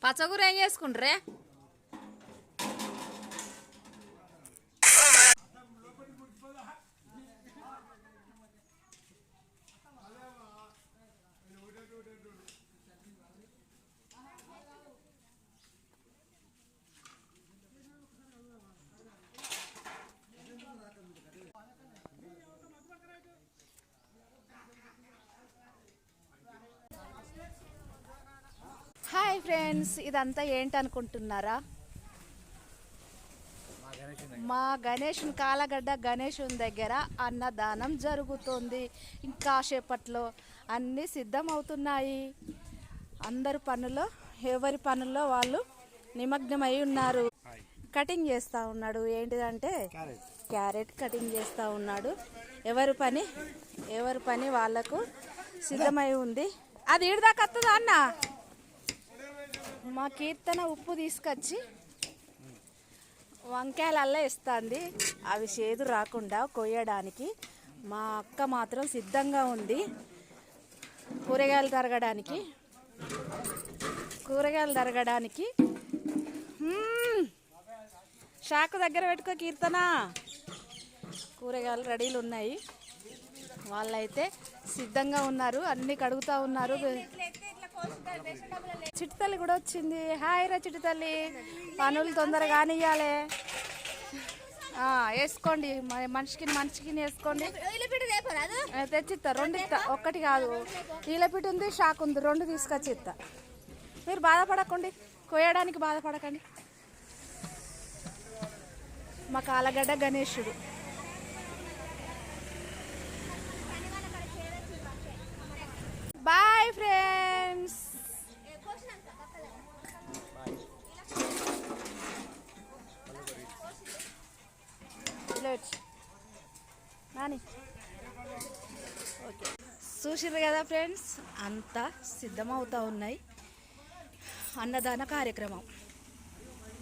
పచ్చగూర ఏం చేసుకుంటారే? Hi friends, ఇదంతా ఏంటనుకుంటున్నారా? మా గణేషుని కాలగడ్డ గణేషుని దగ్గర అన్నదానం జరుగుతుంది. ఇంకా సేపట్లో అన్నీ సిద్ధమవుతున్నాయి. అందరు పనుల్లో ఎవరి పనుల్లో వాళ్ళు నిమగ్నమై ఉన్నారు. కటింగ్ చేస్తూ ఉన్నాడు. ఏంటిదంటే క్యారెట్ కటింగ్ చేస్తూ ఉన్నాడు. ఎవరి పని వాళ్ళకు సిద్ధమై ఉంది. అది ఈడదాకా వస్తుందా అన్న? మా కీర్తన ఉప్పు తీసుకొచ్చి వంకాయలల్లా ఇస్తుంది. అవి చేదు రాకుండా కొయ్యడానికి. మా అక్క మాత్రం సిద్ధంగా ఉంది కూరగాయలు తరగడానికి. షాకు దగ్గర పెట్టుకో కీర్తన. కూరగాయలు రెడీలు ఉన్నాయి. వాళ్ళైతే సిద్ధంగా ఉన్నారు. అన్నీ కడుగుతూ ఉన్నారు. చిట్టుతల్లి కూడా వచ్చింది. హాయ్ రా చిట్టుతల్లి, పనులు తొందరగా కానియ్యాలి. వేసుకోండి, మనిషికి వేసుకోండి. తెచ్చిస్తా, రెండు ఇస్తా, ఒక్కటి కాదు. ఈలపిటి ఉంది, షాక్ ఉంది, రెండు తీసుకొచ్చి ఇస్తా. మీరు బాధపడకండి, కోయడానికి బాధపడకండి. మా కాలగడ్డ గణేశుడు. Boy friends. నాని ఓకే, చూసిర్రు కదా ఫ్రెండ్స్, అంతా సిద్ధమవుతూ ఉన్నాయి అన్నదాన కార్యక్రమం.